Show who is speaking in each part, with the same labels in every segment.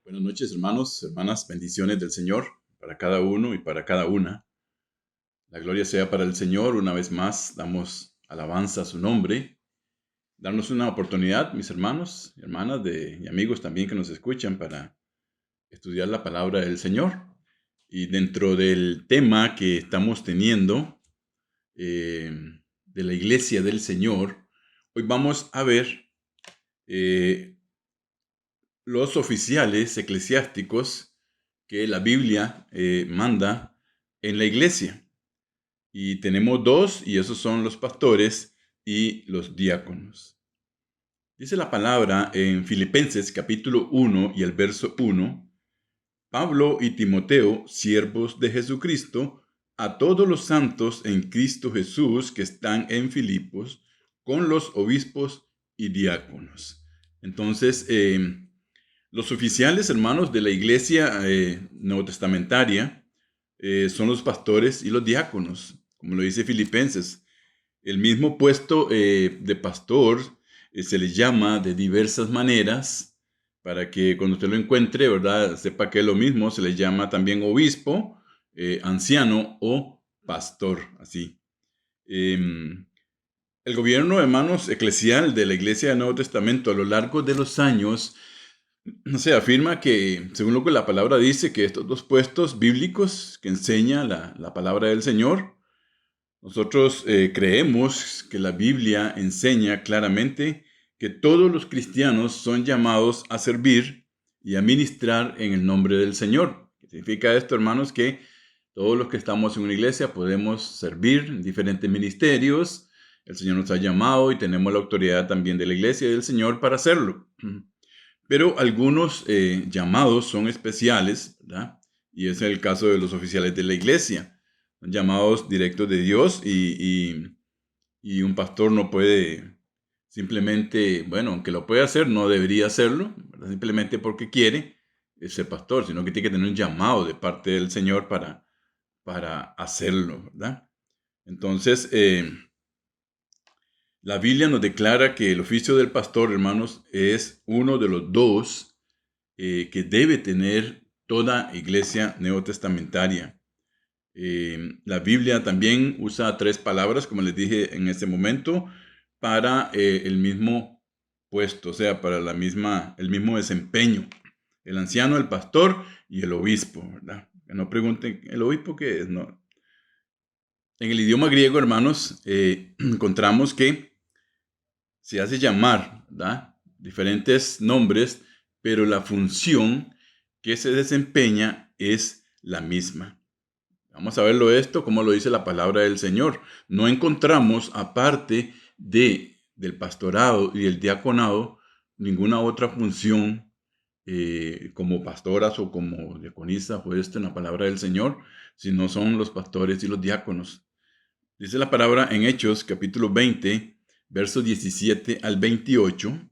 Speaker 1: Buenas noches, hermanos, hermanas, bendiciones del Señor para cada uno y para cada una. La gloria sea para el Señor. Una vez más, damos alabanza a su nombre. Darnos una oportunidad, mis hermanos y hermanas y amigos también que nos escuchan para estudiar la palabra del Señor. Y dentro del tema que estamos teniendo de la iglesia del Señor, hoy vamos a ver los oficiales eclesiásticos que la Biblia manda en la iglesia. Y tenemos dos, y esos son los pastores y los diáconos. Dice la palabra en Filipenses capítulo 1 y el verso 1, Pablo y Timoteo, siervos de Jesucristo, a todos los santos en Cristo Jesús que están en Filipos, con los obispos y diáconos. Entonces, los oficiales, hermanos, de la iglesia neotestamentaria son los pastores y los diáconos, como lo dice Filipenses. El mismo puesto de pastor se le llama de diversas maneras para que cuando usted lo encuentre, ¿verdad?, sepa que es lo mismo. Se le llama también obispo, anciano o pastor, así. El gobierno, hermanos, eclesial de la iglesia del Nuevo Testamento a lo largo de los años se afirma que, según lo que la palabra dice, que estos dos puestos bíblicos que enseña la palabra del Señor, nosotros creemos que la Biblia enseña claramente que todos los cristianos son llamados a servir y a ministrar en el nombre del Señor. ¿Qué significa esto, hermanos? Que todos los que estamos en una iglesia podemos servir en diferentes ministerios. El Señor nos ha llamado y tenemos la autoridad también de la iglesia y del Señor para hacerlo. Pero algunos llamados son especiales, ¿verdad? Y es el caso de los oficiales de la iglesia. Son llamados directos de Dios y un pastor no puede simplemente, bueno, aunque lo puede hacer, no debería hacerlo, ¿verdad?, simplemente porque quiere ser pastor, sino que tiene que tener un llamado de parte del Señor para hacerlo, ¿verdad? Entonces, la Biblia nos declara que el oficio del pastor, hermanos, es uno de los dos que debe tener toda iglesia neotestamentaria. La Biblia también usa tres palabras, como les dije en este momento, para el mismo puesto, o sea, para el mismo desempeño. El anciano, el pastor y el obispo, ¿verdad? Que no pregunten, ¿el obispo qué es? No. En el idioma griego, hermanos, encontramos que se hace llamar, ¿verdad?, diferentes nombres, pero la función que se desempeña es la misma. Vamos a verlo esto, como lo dice la palabra del Señor. No encontramos, aparte del pastorado y del diaconado, ninguna otra función como pastoras o como diaconisas puesto en la palabra del Señor, sino son los pastores y los diáconos. Dice la palabra en Hechos, capítulo 20, versos 17 al 28.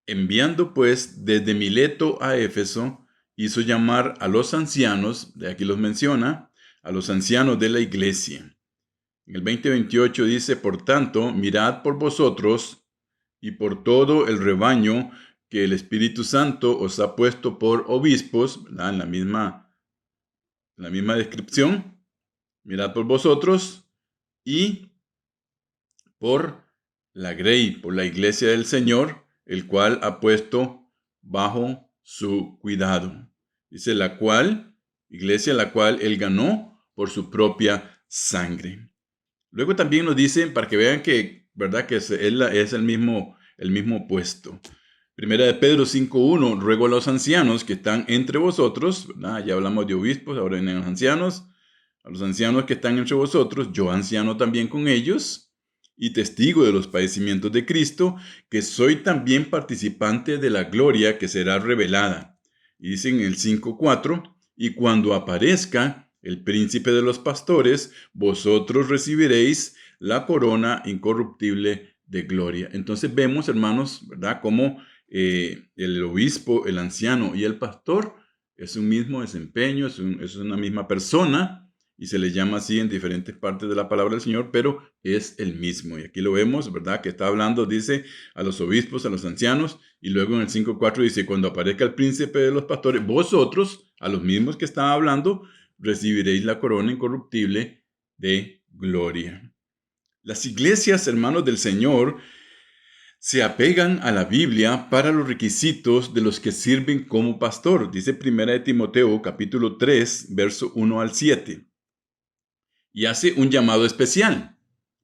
Speaker 1: Enviando pues desde Mileto a Éfeso, hizo llamar a los ancianos, de aquí los menciona, a los ancianos de la iglesia. En el 20:28 dice, por tanto, mirad por vosotros y por todo el rebaño que el Espíritu Santo os ha puesto por obispos, ¿verdad?, en la misma descripción. Mirad por vosotros y por la grey, por la iglesia del Señor, el cual ha puesto bajo su cuidado. Dice iglesia la cual él ganó por su propia sangre. Luego también nos dice, para que vean que, ¿verdad?, que es el mismo puesto. Primera de Pedro 5:1, ruego a los ancianos que están entre vosotros, ¿verdad? Ya hablamos de obispos, ahora vienen los ancianos. A los ancianos que están entre vosotros, yo anciano también con ellos, y testigo de los padecimientos de Cristo, que soy también participante de la gloria que será revelada. Y dice en el 5:4, y cuando aparezca el príncipe de los pastores, vosotros recibiréis la corona incorruptible de gloria. Entonces vemos, hermanos, ¿verdad?, cómo el obispo, el anciano y el pastor es un mismo desempeño, es una misma persona, y se le llama así en diferentes partes de la palabra del Señor, pero es el mismo. Y aquí lo vemos, ¿verdad? Que está hablando, dice, a los obispos, a los ancianos, y luego en el 5:4 dice, cuando aparezca el príncipe de los pastores, vosotros, a los mismos que estaba hablando, recibiréis la corona incorruptible de gloria. Las iglesias, hermanos del Señor, se apegan a la Biblia para los requisitos de los que sirven como pastor. Dice 1 Timoteo capítulo 3, verso 1 al 7. Y hace un llamado especial.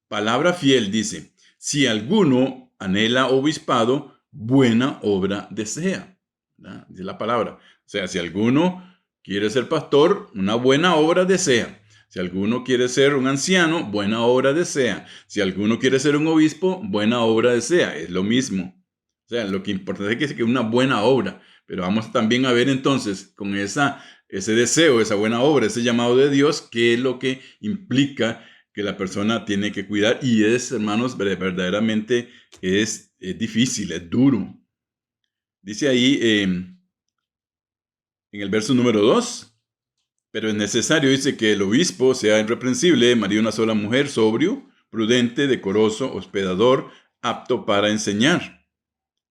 Speaker 1: Palabra fiel dice, si alguno anhela obispado, buena obra desea. ¿Verdad? Dice la palabra. O sea, si alguno quiere ser pastor, una buena obra desea. Si alguno quiere ser un anciano, buena obra desea. Si alguno quiere ser un obispo, buena obra desea. Es lo mismo. O sea, lo que importa es que sea una buena obra. Pero vamos también a ver entonces con ese deseo, esa buena obra, ese llamado de Dios, qué es lo que implica que la persona tiene que cuidar. Y es, hermanos, verdaderamente es difícil, es duro. Dice ahí en el verso número 2. Pero es necesario, dice, que el obispo sea irreprensible, marido de una sola mujer, sobrio, prudente, decoroso, hospedador, apto para enseñar,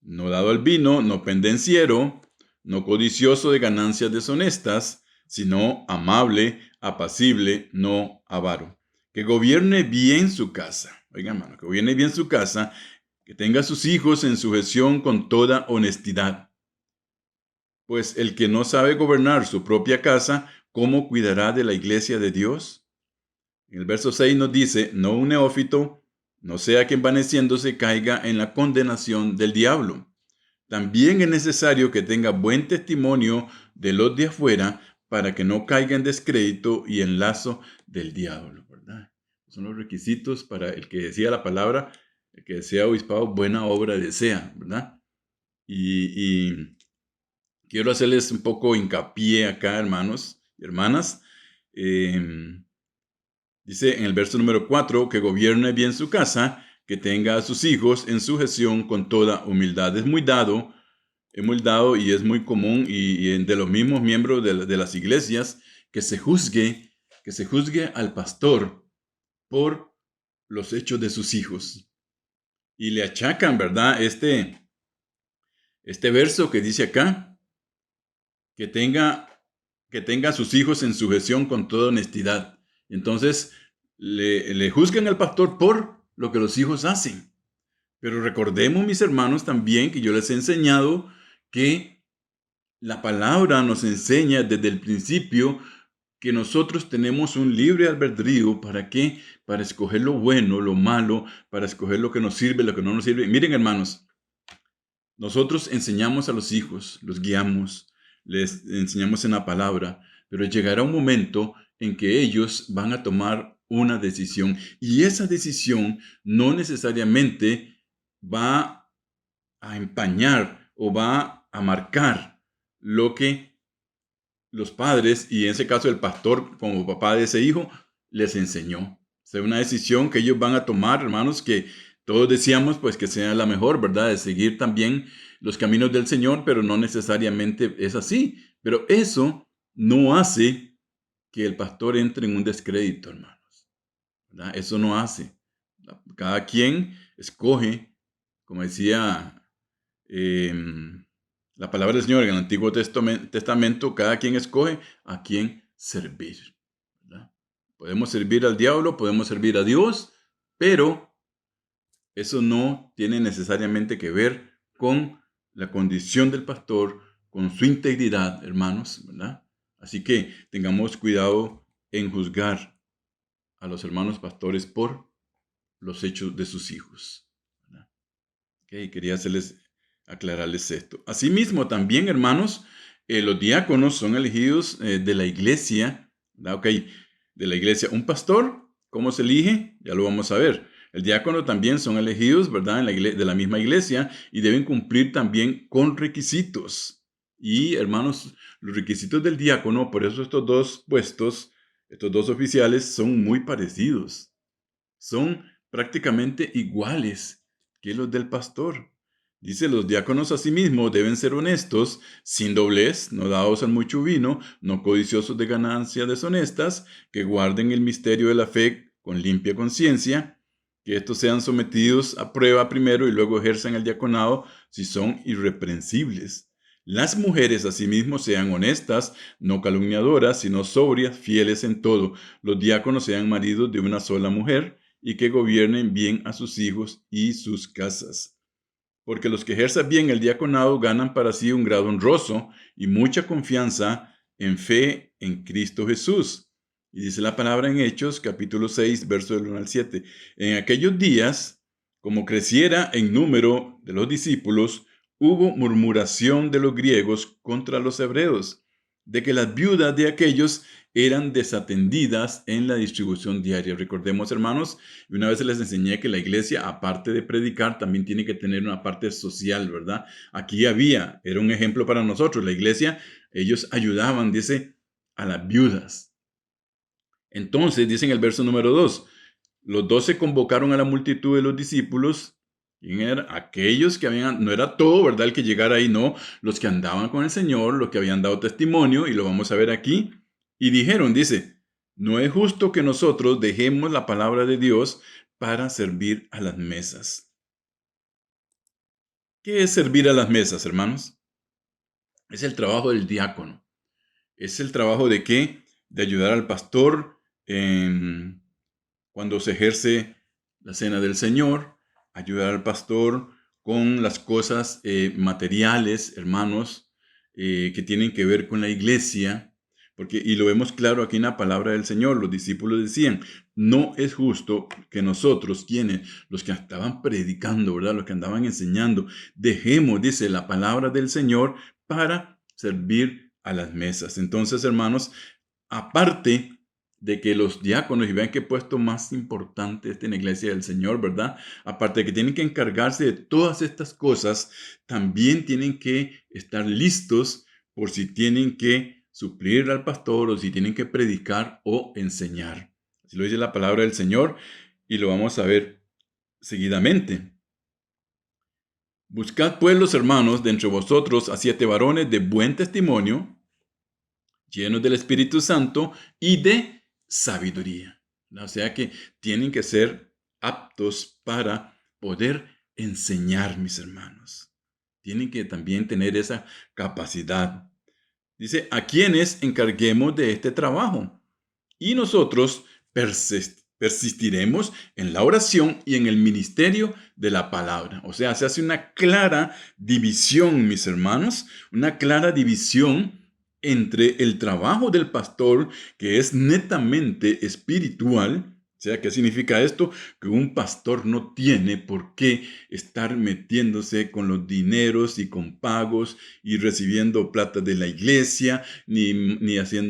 Speaker 1: no dado al vino, no pendenciero, no codicioso de ganancias deshonestas, sino amable, apacible, no avaro. Que gobierne bien su casa. Oigan, hermano, que gobierne bien su casa, que tenga a sus hijos en sujeción con toda honestidad. Pues el que no sabe gobernar su propia casa, ¿cómo cuidará de la iglesia de Dios? En el verso 6 nos dice, no un neófito, no sea que envaneciéndose caiga en la condenación del diablo. También es necesario que tenga buen testimonio de los de afuera para que no caiga en descrédito y en lazo del diablo, ¿verdad? Son los requisitos para el que decía la palabra, el que desea obispado, buena obra desea, ¿verdad? Y quiero hacerles un poco hincapié acá, hermanos y hermanas. Dice en el verso número 4, que gobierne bien su casa, que tenga a sus hijos en sujeción con toda humildad. Es muy dado y es muy común y de los mismos miembros de las iglesias que se juzgue al pastor por los hechos de sus hijos. Y le achacan, ¿verdad? Este verso que dice acá, que tenga a sus hijos en sujeción con toda honestidad. Entonces, le juzgan al pastor por lo que los hijos hacen. Pero recordemos, mis hermanos, también que yo les he enseñado que la palabra nos enseña desde el principio que nosotros tenemos un libre albedrío. ¿Para qué? Para escoger lo bueno, lo malo, para escoger lo que nos sirve, lo que no nos sirve. Miren, hermanos, nosotros enseñamos a los hijos, los guiamos, les enseñamos en la palabra, pero llegará un momento en que ellos van a tomar una decisión y esa decisión no necesariamente va a empañar o va a marcar lo que los padres, y en ese caso el pastor como papá de ese hijo, les enseñó. Es una decisión que ellos van a tomar, hermanos, que todos decíamos pues que sea la mejor, ¿verdad? De seguir también los caminos del Señor, pero no necesariamente es así. Pero eso no hace que el pastor entre en un descrédito, hermanos, ¿verdad? Eso no hace. Cada quien escoge, como decía la palabra del Señor en el Antiguo Testamento, cada quien escoge a quién servir, ¿verdad? Podemos servir al diablo, podemos servir a Dios, pero eso no tiene necesariamente que ver con la condición del pastor, con su integridad, hermanos, ¿verdad? Así que tengamos cuidado en juzgar a los hermanos pastores por los hechos de sus hijos, ¿verdad? Okay, quería aclararles esto. Asimismo, también, hermanos, los diáconos son elegidos de la iglesia, ¿verdad? Ok, de la iglesia. Un pastor, ¿cómo se elige? Ya lo vamos a ver. El diácono también son elegidos, ¿verdad? De la misma iglesia y deben cumplir también con requisitos. Y, hermanos, los requisitos del diácono, por eso estos dos puestos, estos dos oficiales son muy parecidos. Son prácticamente iguales que los del pastor. Dice, los diáconos asimismo deben ser honestos, sin doblez, no dados al mucho vino, no codiciosos de ganancias deshonestas, que guarden el misterio de la fe con limpia conciencia, que estos sean sometidos a prueba primero y luego ejerzan el diaconado si son irreprensibles. Las mujeres asimismo sean honestas, no calumniadoras, sino sobrias, fieles en todo. Los diáconos sean maridos de una sola mujer y que gobiernen bien a sus hijos y sus casas. Porque los que ejerzan bien el diaconado ganan para sí un grado honroso y mucha confianza en fe en Cristo Jesús. Y dice la palabra en Hechos, capítulo 6, verso del 1 al 7. En aquellos días, como creciera en número de los discípulos, hubo murmuración de los griegos contra los hebreos, de que las viudas de aquellos eran desatendidas en la distribución diaria. Recordemos, hermanos, una vez les enseñé que la iglesia, aparte de predicar, también tiene que tener una parte social, ¿verdad? Aquí era un ejemplo para nosotros. La iglesia, ellos ayudaban, dice, a las viudas. Entonces, dice en el verso número 2, los 12 convocaron a la multitud de los discípulos. ¿Quién era? Aquellos que habían, no era todo, ¿verdad? El que llegara ahí, no. Los que andaban con el Señor, los que habían dado testimonio, y lo vamos a ver aquí. Y dijeron, dice, no es justo que nosotros dejemos la palabra de Dios para servir a las mesas. ¿Qué es servir a las mesas, hermanos? Es el trabajo del diácono. Es el trabajo de qué? De ayudar al pastor cuando se ejerce la cena del Señor, ayudar al pastor con las cosas materiales, hermanos, que tienen que ver con la iglesia, y lo vemos claro aquí en la palabra del Señor. Los discípulos decían, no es justo que nosotros, los que estaban predicando, ¿verdad? Los que andaban enseñando, dejemos, dice, la palabra del Señor para servir a las mesas. Entonces, hermanos, aparte de que los diáconos, y vean qué puesto más importante en la iglesia del Señor, ¿verdad? Aparte de que tienen que encargarse de todas estas cosas, también tienen que estar listos por si tienen que suplir al pastor o si tienen que predicar o enseñar. Así lo dice la palabra del Señor y lo vamos a ver seguidamente. Buscad pues los hermanos de entre vosotros a 7 varones de buen testimonio, llenos del Espíritu Santo y de sabiduría. O sea que tienen que ser aptos para poder enseñar, mis hermanos. Tienen que también tener esa capacidad. Dice, a quienes encarguemos de este trabajo. Y nosotros persistiremos en la oración y en el ministerio de la palabra. O sea, se hace una clara división, mis hermanos, una clara división entre el trabajo del pastor, que es netamente espiritual. O sea, ¿qué significa esto? Que un pastor no tiene por qué estar metiéndose con los dineros y con pagos y recibiendo plata de la iglesia, ni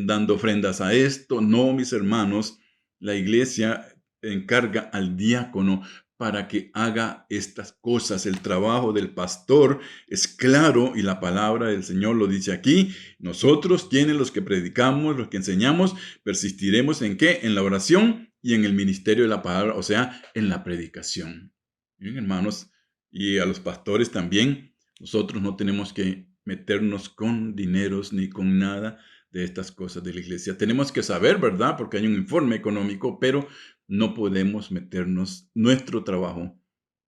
Speaker 1: dando ofrendas a esto. No, mis hermanos, la iglesia encarga al diácono para que haga estas cosas. El trabajo del pastor es claro y la palabra del Señor lo dice aquí. Nosotros, quienes los que predicamos, los que enseñamos, persistiremos ¿en qué? En la oración y en el ministerio de la palabra, o sea, en la predicación. Bien, hermanos, y a los pastores también, nosotros no tenemos que meternos con dineros ni con nada de estas cosas de la iglesia. Tenemos que saber, ¿verdad? Porque hay un informe económico, pero no podemos meternos. Nuestro trabajo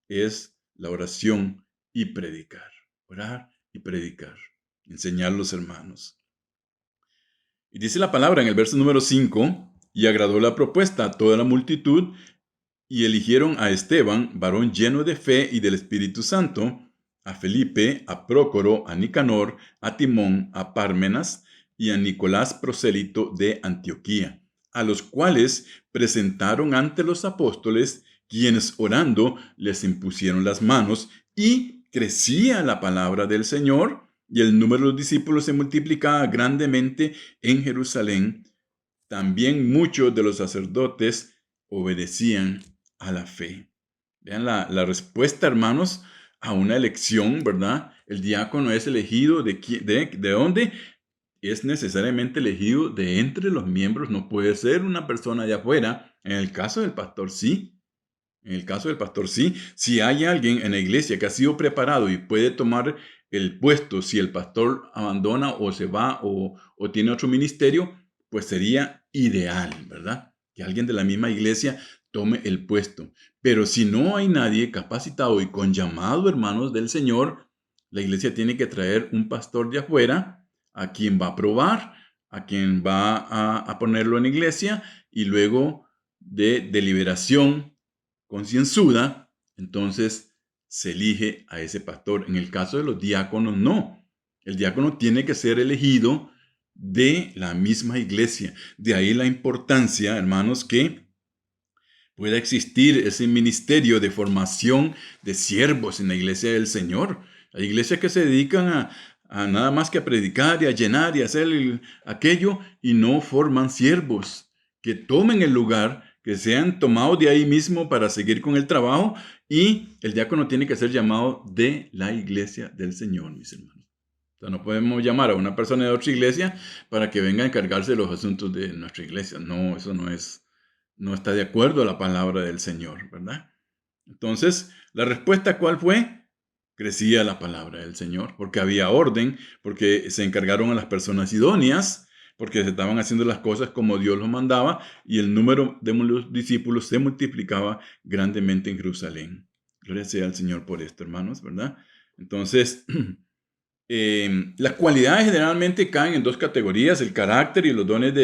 Speaker 1: es la oración y predicar. Orar y predicar. Enseñar a los hermanos. Y dice la palabra en el verso número 5, y agradó la propuesta a toda la multitud, y eligieron a Esteban, varón lleno de fe y del Espíritu Santo, a Felipe, a Prócoro, a Nicanor, a Timón, a Pármenas y a Nicolás prosélito de Antioquía, a los cuales presentaron ante los apóstoles, quienes orando les impusieron las manos, y crecía la palabra del Señor, y el número de los discípulos se multiplicaba grandemente en Jerusalén. También muchos de los sacerdotes obedecían a la fe. Vean la respuesta, hermanos, a una elección, ¿verdad? El diácono es elegido ¿de dónde? Es necesariamente elegido de entre los miembros, no puede ser una persona de afuera. En el caso del pastor, sí. En el caso del pastor, sí. Si hay alguien en la iglesia que ha sido preparado y puede tomar el puesto, si el pastor abandona o se va o tiene otro ministerio, pues sería ideal, ¿verdad? Que alguien de la misma iglesia tome el puesto. Pero si no hay nadie capacitado y con llamado, hermanos, del Señor, la iglesia tiene que traer un pastor de afuera a quien va a probar, a quien va a ponerlo en iglesia y luego de deliberación concienzuda, entonces se elige a ese pastor. En el caso de los diáconos, no. El diácono tiene que ser elegido de la misma iglesia. De ahí la importancia, hermanos, que pueda existir ese ministerio de formación de siervos en la iglesia del Señor. Hay iglesias que se dedican a nada más que a predicar y a llenar y a hacer aquello y no forman siervos que tomen el lugar, que sean tomados de ahí mismo para seguir con el trabajo, y el diácono tiene que ser llamado de la iglesia del Señor, mis hermanos. O sea, no podemos llamar a una persona de otra iglesia para que venga a encargarse de los asuntos de nuestra iglesia. No, eso no está de acuerdo a la palabra del Señor, ¿verdad? Entonces, la respuesta, ¿cuál fue? Crecía la palabra del Señor, porque había orden, porque se encargaron a las personas idóneas, porque se estaban haciendo las cosas como Dios los mandaba, y el número de los discípulos se multiplicaba grandemente en Jerusalén. Gloria sea al Señor por esto, hermanos, ¿verdad? Entonces, las cualidades generalmente caen en dos categorías: el carácter y los dones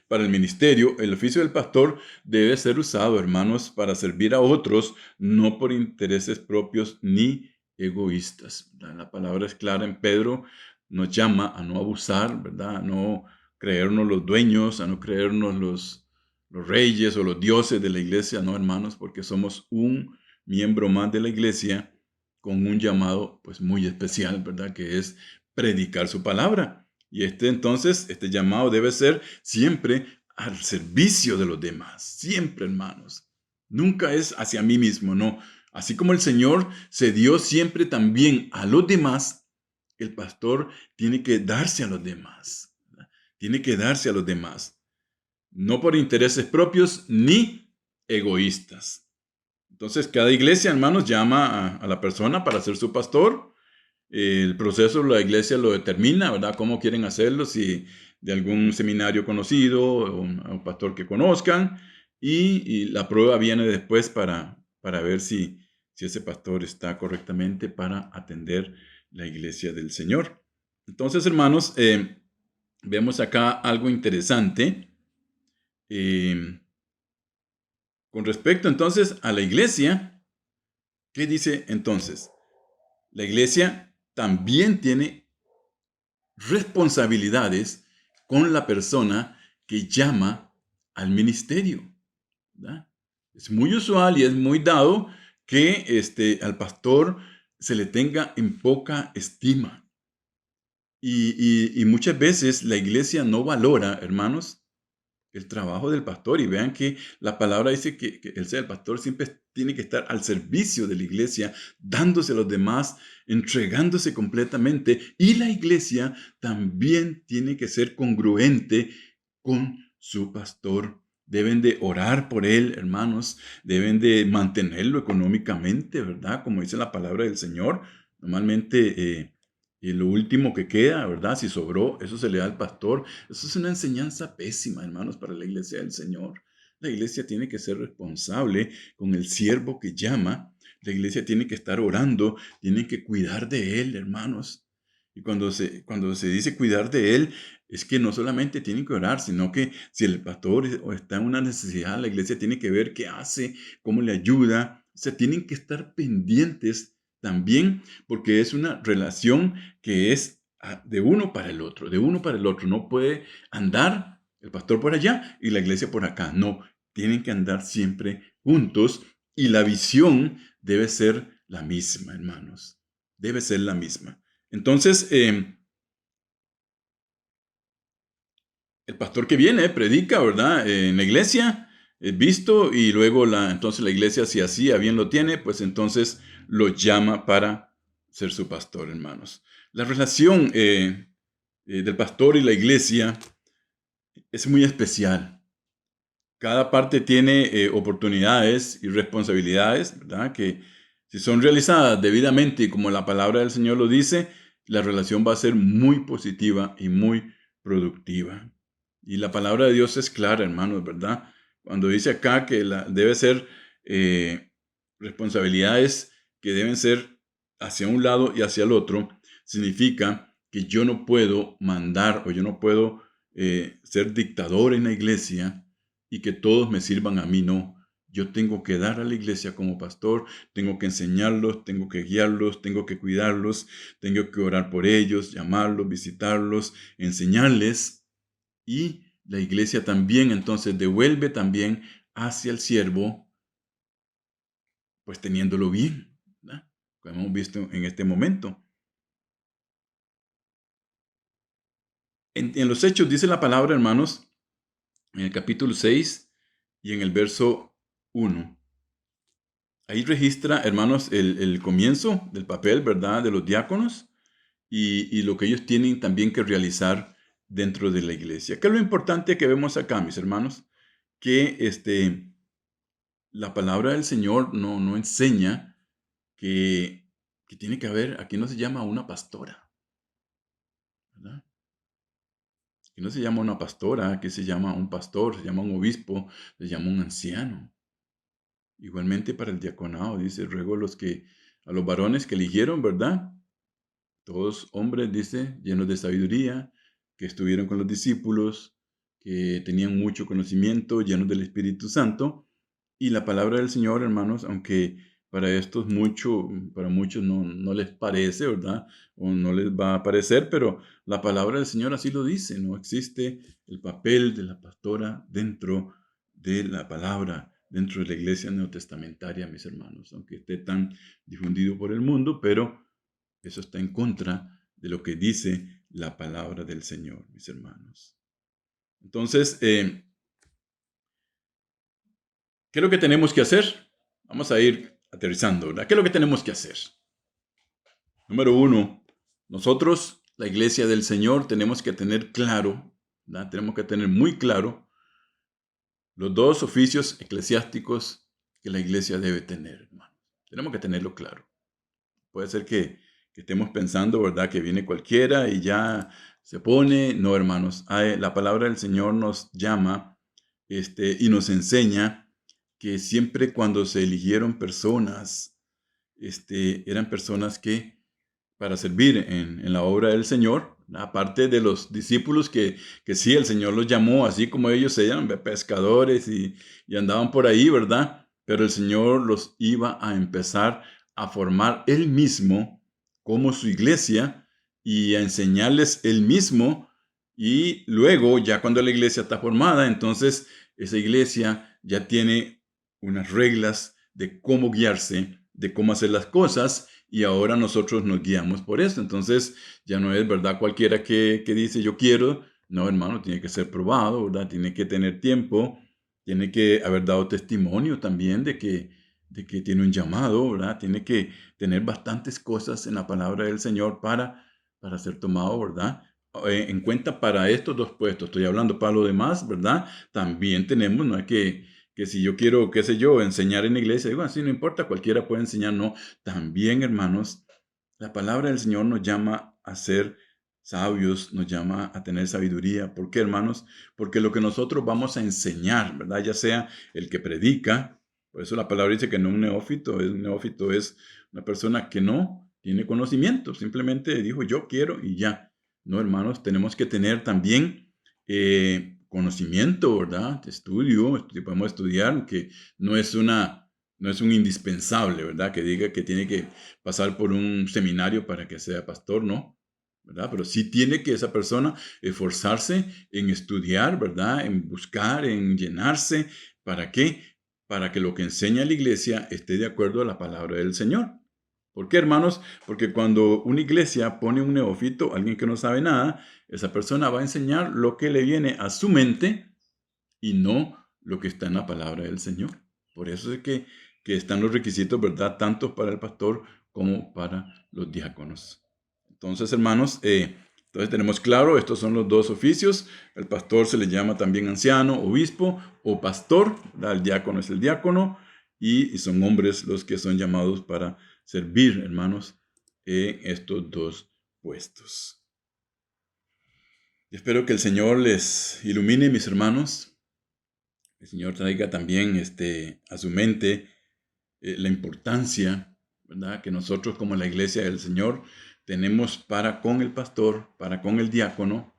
Speaker 1: para el ministerio. El oficio del pastor debe ser usado, hermanos, para servir a otros, no por intereses propios ni egoístas. ¿Verdad? La palabra es clara en Pedro, nos llama a no abusar, ¿verdad? A no creernos los dueños, a no creernos los reyes o los dioses de la iglesia, no, hermanos, porque somos un miembro más de la iglesia con un llamado pues muy especial, ¿verdad? Que es predicar su palabra. Y entonces, este llamado debe ser siempre al servicio de los demás, siempre, hermanos. Nunca es hacia mí mismo, no. Así como el Señor se dio siempre también a los demás, el pastor tiene que darse a los demás, ¿verdad? Tiene que darse a los demás, no por intereses propios ni egoístas. Entonces, cada iglesia, hermanos, llama a la persona para ser su pastor. El proceso la iglesia lo determina, ¿verdad? Cómo quieren hacerlo, si de algún seminario conocido o un pastor que conozcan. Y la prueba viene después para ver si ese pastor está correctamente para atender la iglesia del Señor. Entonces, hermanos, vemos acá algo interesante. Con respecto entonces a la iglesia, ¿qué dice entonces? La iglesia también tiene responsabilidades con la persona que llama al ministerio, ¿verdad? Es muy usual y es muy dado que al pastor se le tenga en poca estima. Y muchas veces la iglesia no valora, hermanos, el trabajo del pastor. Y vean que la palabra dice que el pastor siempre tiene que estar al servicio de la iglesia, dándose a los demás, entregándose completamente. Y la iglesia también tiene que ser congruente con su pastor. Deben de orar por él, hermanos. Deben de mantenerlo económicamente, ¿verdad? Como dice la palabra del Señor. Normalmente, y lo último que queda, ¿verdad? Si sobró, eso se le da al pastor. Eso es una enseñanza pésima, hermanos, para la iglesia del Señor. La iglesia tiene que ser responsable con el siervo que llama. La iglesia tiene que estar orando, tiene que cuidar de él, hermanos. Y cuando se dice cuidar de él, es que no solamente tienen que orar, sino que si el pastor está en una necesidad, la iglesia tiene que ver qué hace, cómo le ayuda. O sea, tienen que estar pendientes también, porque es una relación que es de uno para el otro, de uno para el otro. No puede andar el pastor por allá y la iglesia por acá. No, tienen que andar siempre juntos, y la visión debe ser la misma, hermanos. Debe ser la misma. Entonces, el pastor que viene predica, ¿verdad? En la iglesia, es visto, y luego entonces la iglesia, si así a bien lo tiene, pues entonces lo llama para ser su pastor, hermanos. La relación del pastor y la iglesia es muy especial. cada parte tiene oportunidades y responsabilidades, ¿verdad? Que si son realizadas debidamente y como la palabra del Señor lo dice, la relación va a ser muy positiva y muy productiva. Y la palabra de Dios es clara, hermanos, ¿verdad? Cuando dice acá que debe ser responsabilidades que deben ser hacia un lado y hacia el otro, significa que yo no puedo mandar o yo no puedo ser dictador en la iglesia y que todos me sirvan a mí, no. Yo tengo que dar a la iglesia como pastor, tengo que enseñarlos, tengo que guiarlos, tengo que cuidarlos, tengo que orar por ellos, llamarlos, visitarlos, enseñarles. Y la iglesia también entonces devuelve también hacia el siervo, pues teniéndolo bien, ¿verdad? Como hemos visto en este momento. En los Hechos dice la palabra, hermanos, en el capítulo 6 y en el verso 1. Ahí registra, hermanos, el comienzo del papel, ¿verdad?, de los diáconos y lo que ellos tienen también que realizar dentro de la iglesia. ¿Qué es lo importante que vemos acá, mis hermanos? Que la palabra del Señor no enseña que tiene que haber, aquí no se llama una pastora, ¿verdad? Aquí no se llama una pastora, aquí se llama un pastor, se llama un obispo, se llama un anciano. Igualmente para el diaconado, dice, ruego a los varones que eligieron, ¿verdad? Todos hombres, dice, llenos de sabiduría, que estuvieron con los discípulos, que tenían mucho conocimiento, llenos del Espíritu Santo. Y la palabra del Señor, hermanos, aunque para muchos no les parece, ¿verdad? O no les va a parecer, pero la palabra del Señor así lo dice, no existe el papel de la pastora dentro de la palabra, dentro de la iglesia neotestamentaria, mis hermanos, aunque esté tan difundido por el mundo, pero eso está en contra de lo que dice la palabra del Señor, mis hermanos. Entonces, ¿qué es lo que tenemos que hacer? Vamos a ir aterrizando, ¿verdad? ¿Qué es lo que tenemos que hacer? Número uno, nosotros, la iglesia del Señor, tenemos que tener claro, ¿verdad? Tenemos que tener muy claro los dos oficios eclesiásticos que la iglesia debe tener, hermanos. Tenemos que tenerlo claro. Puede ser que estemos pensando, ¿verdad?, que viene cualquiera y ya se pone. No, hermanos, la palabra del Señor nos llama y nos enseña que siempre cuando se eligieron personas, eran personas que para servir en la obra del Señor, aparte de los discípulos que sí, el Señor los llamó, así como ellos eran pescadores y andaban por ahí, ¿verdad? Pero el Señor los iba a empezar a formar Él mismo como su iglesia y a enseñarles Él mismo. Y luego, ya cuando la iglesia está formada, entonces esa iglesia ya tiene unas reglas de cómo guiarse, de cómo hacer las cosas, y ahora nosotros nos guiamos por eso. Entonces, ya no es verdad cualquiera que dice yo quiero. No, hermano, tiene que ser probado, ¿verdad? Tiene que tener tiempo, tiene que haber dado testimonio también de que tiene un llamado, ¿verdad? Tiene que tener bastantes cosas en la palabra del Señor para ser tomado, ¿verdad? En cuenta para estos dos puestos. Estoy hablando para lo demás, ¿verdad? También tenemos, no es que si yo quiero, qué sé yo, enseñar en la iglesia, digo, así no importa, cualquiera puede enseñar, no. También, hermanos, la palabra del Señor nos llama a ser sabios, nos llama a tener sabiduría. ¿Por qué, hermanos? Porque lo que nosotros vamos a enseñar, ¿verdad? Ya sea el que predica, por eso la palabra dice que no un neófito es una persona que no tiene conocimiento, simplemente dijo yo quiero y ya. No, hermanos, tenemos que tener también conocimiento, ¿verdad? Estudio, podemos estudiar, que no es no es un indispensable, ¿verdad? Que diga que tiene que pasar por un seminario para que sea pastor, ¿no? ¿Verdad? Pero sí tiene que esa persona esforzarse en estudiar, ¿verdad? En buscar, en llenarse. ¿Para qué? Para que lo que enseña la iglesia esté de acuerdo a la palabra del Señor. ¿Por qué, hermanos? Porque cuando una iglesia pone un neófito, alguien que no sabe nada, esa persona va a enseñar lo que le viene a su mente y no lo que está en la palabra del Señor. Por eso es que están los requisitos, ¿verdad? Tanto para el pastor como para los diáconos. Entonces, hermanos, Entonces tenemos claro, estos son los dos oficios. El pastor se le llama también anciano, obispo o pastor, ¿verdad? El diácono es el diácono y son hombres los que son llamados para servir, hermanos, en estos dos puestos. Espero que el Señor les ilumine, mis hermanos. El Señor traiga también a su mente la importancia, ¿verdad?, que nosotros como la iglesia del Señor tenemos para con el pastor, para con el diácono,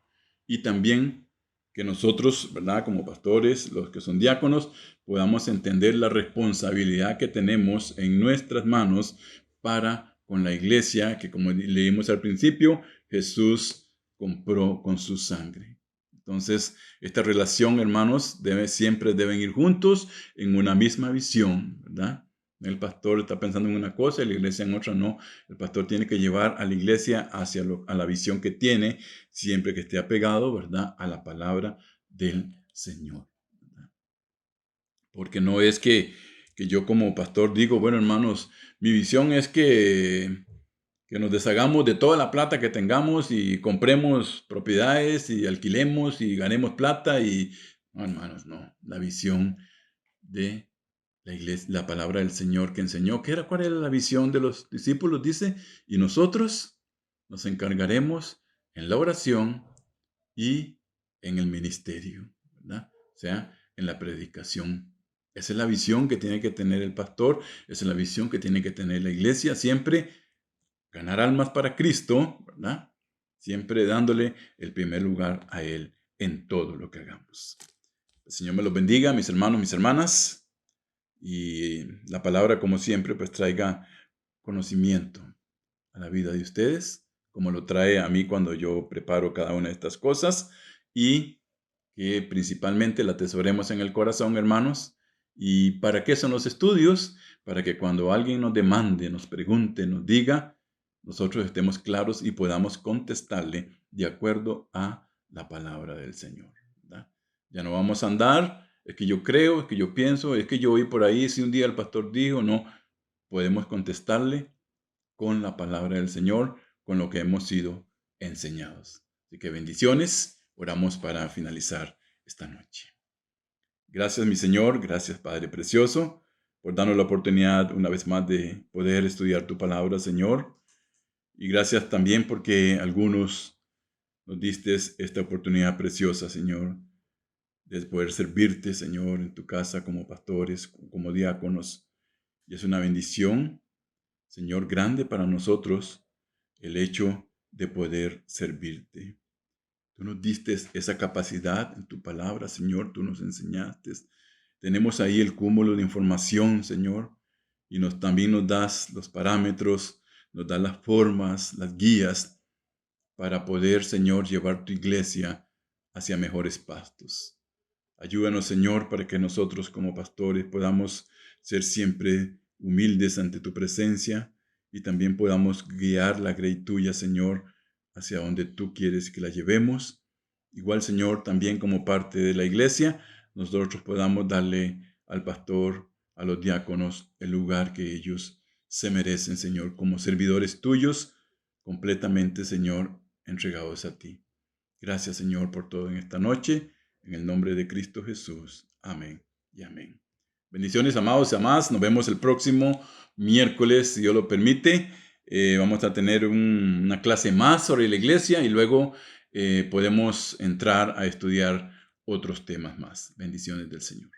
Speaker 1: y también que nosotros, ¿verdad?, como pastores, los que son diáconos, podamos entender la responsabilidad que tenemos en nuestras manos para con la iglesia, que como leímos al principio, Jesús compró con su sangre. Entonces, esta relación, hermanos, siempre deben ir juntos en una misma visión, ¿verdad? El pastor está pensando en una cosa y la iglesia en otra no. El pastor tiene que llevar a la iglesia a la visión que tiene, siempre que esté apegado, ¿verdad?, a la palabra del Señor, ¿verdad? Porque no es que yo como pastor digo, bueno, hermanos, mi visión es que nos deshagamos de toda la plata que tengamos y compremos propiedades y alquilemos y ganemos plata y... No, hermanos, no. La visión de la iglesia, la palabra del Señor que enseñó. ¿Cuál era la visión de los discípulos? Dice, y nosotros nos encargaremos en la oración y en el ministerio, ¿verdad? O sea, en la predicación. Esa es la visión que tiene que tener el pastor, esa es la visión que tiene que tener la iglesia, siempre ganar almas para Cristo, ¿verdad? Siempre dándole el primer lugar a Él en todo lo que hagamos. El Señor me los bendiga, mis hermanos, mis hermanas. Y la palabra, como siempre, pues traiga conocimiento a la vida de ustedes, como lo trae a mí cuando yo preparo cada una de estas cosas. Y que principalmente la atesoremos en el corazón, hermanos. ¿Y para qué son los estudios? Para que cuando alguien nos demande, nos pregunte, nos diga, nosotros estemos claros y podamos contestarle de acuerdo a la palabra del Señor, ¿verdad? Ya no vamos a andar, es que yo creo, es que yo pienso, es que yo oí por ahí, si un día el pastor dijo, no, podemos contestarle con la palabra del Señor, con lo que hemos sido enseñados. Así que bendiciones, oramos para finalizar esta noche. Gracias, mi Señor, gracias, Padre Precioso, por darnos la oportunidad una vez más de poder estudiar tu palabra, Señor. Y gracias también porque algunos nos diste esta oportunidad preciosa, Señor, de poder servirte, Señor, en tu casa como pastores, como diáconos. Y es una bendición, Señor, grande para nosotros el hecho de poder servirte. Tú nos diste esa capacidad en tu palabra, Señor, tú nos enseñaste. Tenemos ahí el cúmulo de información, Señor, y también nos das los parámetros, nos das las formas, las guías para poder, Señor, llevar tu iglesia hacia mejores pastos. Ayúdanos, Señor, para que nosotros como pastores podamos ser siempre humildes ante tu presencia y también podamos guiar la grey tuya, Señor, hacia donde tú quieres que la llevemos. Igual, Señor, también como parte de la iglesia, nosotros podamos darle al pastor, a los diáconos, el lugar que ellos se merecen, Señor, como servidores tuyos, completamente, Señor, entregados a ti. Gracias, Señor, por todo en esta noche. En el nombre de Cristo Jesús. Amén y amén. Bendiciones, amados y amadas. Nos vemos el próximo miércoles, si Dios lo permite. Vamos a tener una clase más sobre la iglesia y luego podemos entrar a estudiar otros temas más. Bendiciones del Señor.